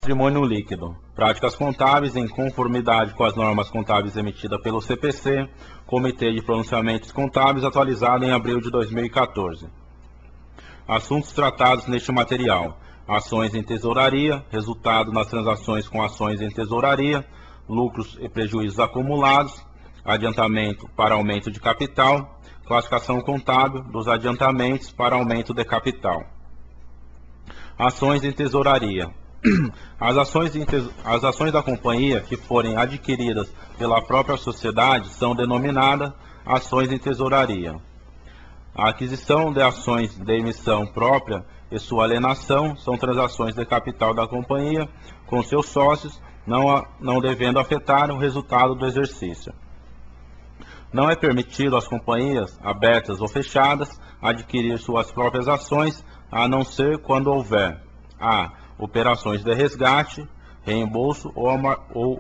patrimônio líquido. Práticas contábeis em conformidade com as normas contábeis emitidas pelo CPC, Comitê de Pronunciamentos Contábeis, atualizado em abril de 2014. Assuntos tratados neste material: ações em tesouraria, resultado nas transações com ações em tesouraria, lucros e prejuízos acumulados, adiantamento para aumento de capital, classificação contábil dos adiantamentos para aumento de capital. Ações em tesouraria. As ações da companhia que forem adquiridas pela própria sociedade são denominadas ações em tesouraria. A aquisição de ações de emissão própria e sua alienação são transações de capital da companhia com seus sócios, não devendo afetar o resultado do exercício. Não é permitido às companhias, abertas ou fechadas, adquirir suas próprias ações, a não ser quando houver a. operações de resgate, reembolso ou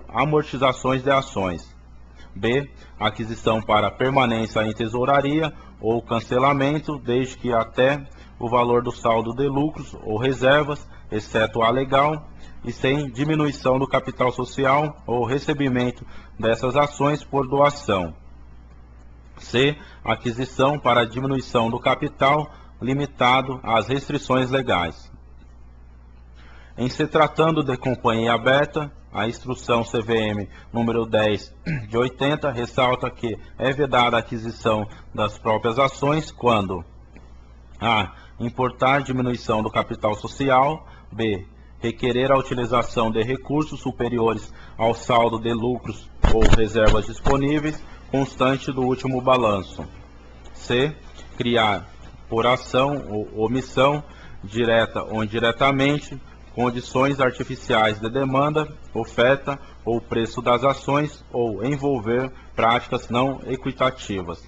amortizações de ações. B. Aquisição para permanência em tesouraria ou cancelamento, desde que até o valor do saldo de lucros ou reservas, exceto a legal, e sem diminuição do capital social ou recebimento dessas ações por doação. C. Aquisição para diminuição do capital, limitado às restrições legais. Em se tratando de companhia aberta, a instrução CVM número 10 de 80 ressalta que é vedada a aquisição das próprias ações quando a. importar diminuição do capital social, b. requerer a utilização de recursos superiores ao saldo de lucros ou reservas disponíveis constante do último balanço, c. criar, por ação ou omissão, direta ou indiretamente, condições artificiais de demanda, oferta ou preço das ações ou envolver práticas não equitativas.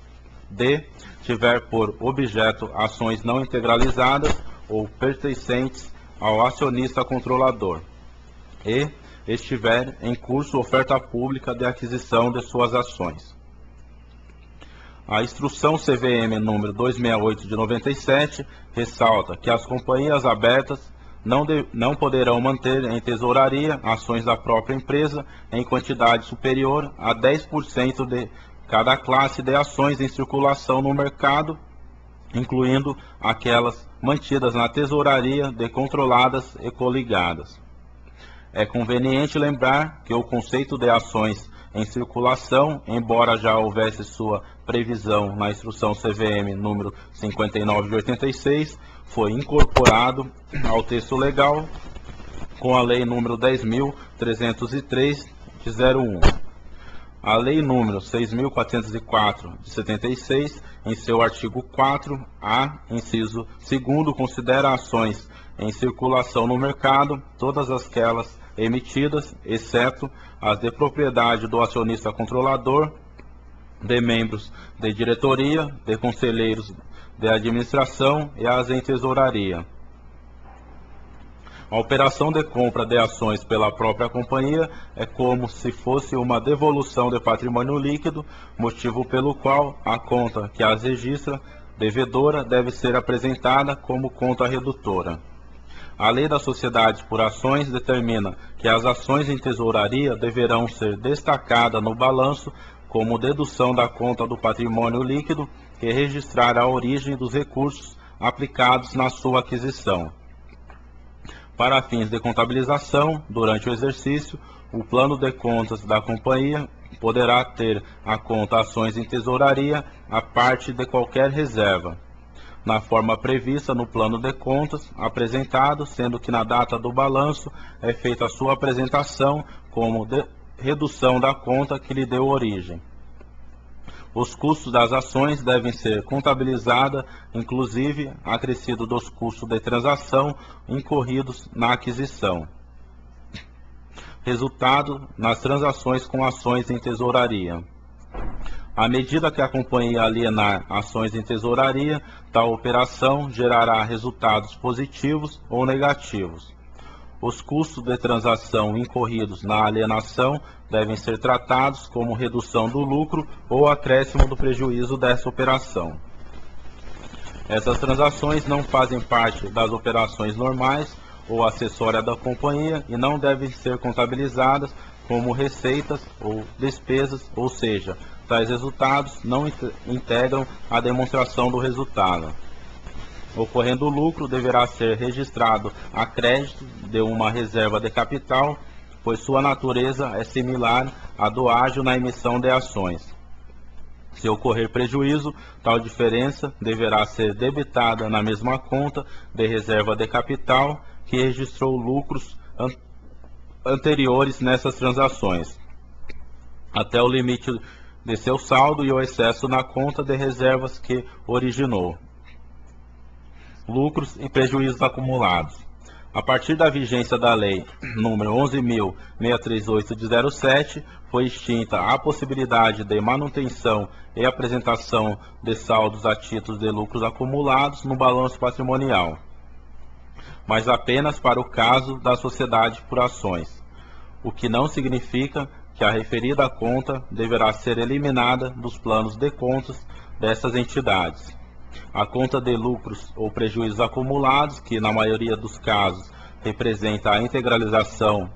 D. Tiver por objeto ações não integralizadas ou pertencentes ao acionista controlador. E. Estiver em curso oferta pública de aquisição de suas ações. A instrução CVM número 268 de 97 ressalta que as companhias abertas não poderão manter em tesouraria ações da própria empresa em quantidade superior a 10% de cada classe de ações em circulação no mercado, incluindo aquelas mantidas na tesouraria de controladas e coligadas. É conveniente lembrar que o conceito de ações em circulação, embora já houvesse sua previsão na instrução CVM número 59 de 86, foi incorporado ao texto legal com a Lei número 10.303 de 01. A Lei número 6.404 de 76, em seu artigo 4A, inciso 2º, considera ações em circulação no mercado todas aquelas emitidas, exceto as de propriedade do acionista controlador, de membros de diretoria, de conselheiros de administração e as em tesouraria. A operação de compra de ações pela própria companhia é como se fosse uma devolução de patrimônio líquido, motivo pelo qual a conta que as registra devedora deve ser apresentada como conta redutora. A Lei das Sociedades por Ações determina que as ações em tesouraria deverão ser destacadas no balanço como dedução da conta do patrimônio líquido e registrar a origem dos recursos aplicados na sua aquisição. Para fins de contabilização, durante o exercício, o plano de contas da companhia poderá ter a conta ações em tesouraria a parte de qualquer reserva, na forma prevista no plano de contas apresentado, sendo que na data do balanço é feita a sua apresentação como redução da conta que lhe deu origem. Os custos das ações devem ser contabilizados, inclusive acrescido dos custos de transação incorridos na aquisição. Resultado nas transações com ações em tesouraria. À medida que a companhia alienar ações em tesouraria, tal operação gerará resultados positivos ou negativos. Os custos de transação incorridos na alienação devem ser tratados como redução do lucro ou acréscimo do prejuízo dessa operação. Essas transações não fazem parte das operações normais ou acessória da companhia e não devem ser contabilizadas como receitas ou despesas, ou seja, tais resultados não integram a demonstração do resultado. Ocorrendo lucro, deverá ser registrado a crédito de uma reserva de capital, pois sua natureza é similar à do ágio na emissão de ações. Se ocorrer prejuízo, tal diferença deverá ser debitada na mesma conta de reserva de capital que registrou lucros anteriores nessas transações, até o limite de seu saldo e o excesso na conta de reservas que originou. Lucros e prejuízos acumulados. A partir da vigência da Lei nº 11.638 de 07, foi extinta a possibilidade de manutenção e apresentação de saldos a títulos de lucros acumulados no balanço patrimonial, mas apenas para o caso da sociedade por ações, o que não significa que a referida conta deverá ser eliminada dos planos de contas dessas entidades. A conta de lucros ou prejuízos acumulados, que na maioria dos casos representa a integralização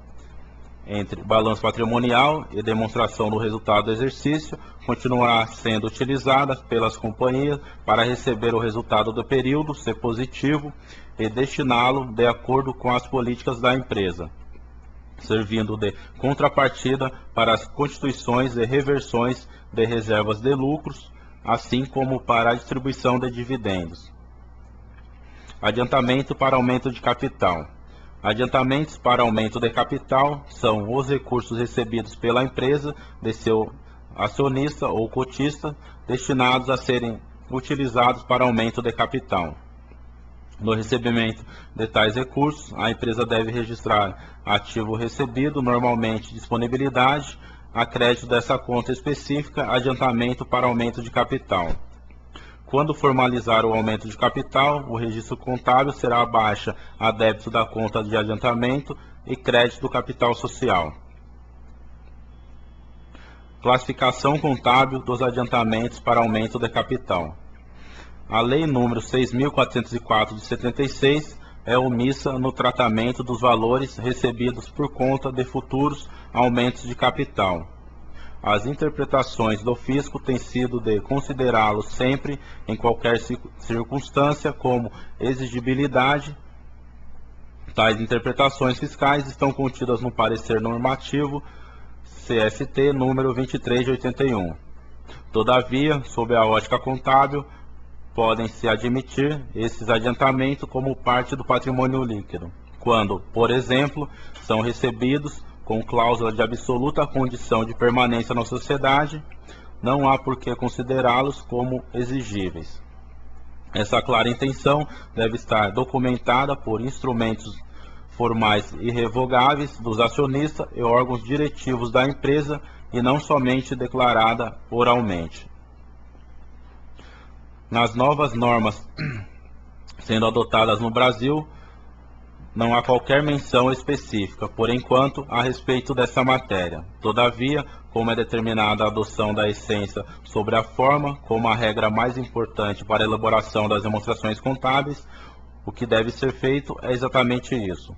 entre balanço patrimonial e demonstração do resultado do exercício, continuará sendo utilizada pelas companhias para receber o resultado do período, ser positivo, e destiná-lo de acordo com as políticas da empresa, servindo de contrapartida para as constituições e reversões de reservas de lucros, assim como para a distribuição de dividendos. Adiantamento para aumento de capital. Adiantamentos para aumento de capital são os recursos recebidos pela empresa de seu acionista ou cotista, destinados a serem utilizados para aumento de capital. No recebimento de tais recursos, a empresa deve registrar ativo recebido, normalmente disponibilidade, a crédito dessa conta específica, adiantamento para aumento de capital. Quando formalizar o aumento de capital, o registro contábil será a baixa a débito da conta de adiantamento e crédito do capital social. Classificação contábil dos adiantamentos para aumento de capital. A Lei nº 6.404 de 76 é omissa no tratamento dos valores recebidos por conta de futuros aumentos de capital. As interpretações do fisco têm sido de considerá-los sempre, em qualquer circunstância, como exigibilidade. Tais interpretações fiscais estão contidas no parecer normativo CST número 23 de 81. Todavia, sob a ótica contábil, podem-se admitir esses adiantamentos como parte do patrimônio líquido, quando, por exemplo, são recebidos com cláusula de absoluta condição de permanência na sociedade, não há por que considerá-los como exigíveis. Essa clara intenção deve estar documentada por instrumentos formais irrevogáveis dos acionistas e órgãos diretivos da empresa e não somente declarada oralmente. Nas novas normas sendo adotadas no Brasil, não há qualquer menção específica, por enquanto, a respeito dessa matéria. Todavia, como é determinada a adoção da essência sobre a forma, como a regra mais importante para a elaboração das demonstrações contábeis, o que deve ser feito é exatamente isso.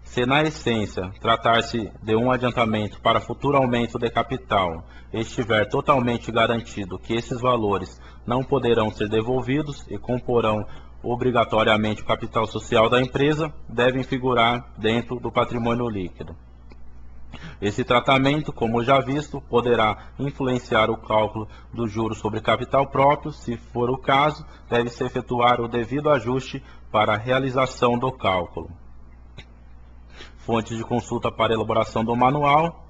Se na essência tratar-se de um adiantamento para futuro aumento de capital, e estiver totalmente garantido que esses valores não poderão ser devolvidos e comporão obrigatoriamente o capital social da empresa, devem figurar dentro do patrimônio líquido. Esse tratamento, como já visto, poderá influenciar o cálculo dos juros sobre capital próprio. Se for o caso, deve-se efetuar o devido ajuste para a realização do cálculo. Fontes de consulta para elaboração do manual.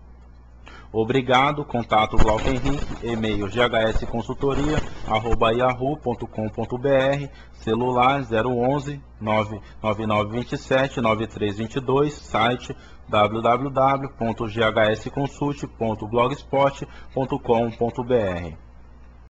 Obrigado, contato Glauco Henrique, e-mail ghsconsultoria@yahoo.com.br, celular 011 99927 9322, site www.ghsconsult.blogspot.com.br.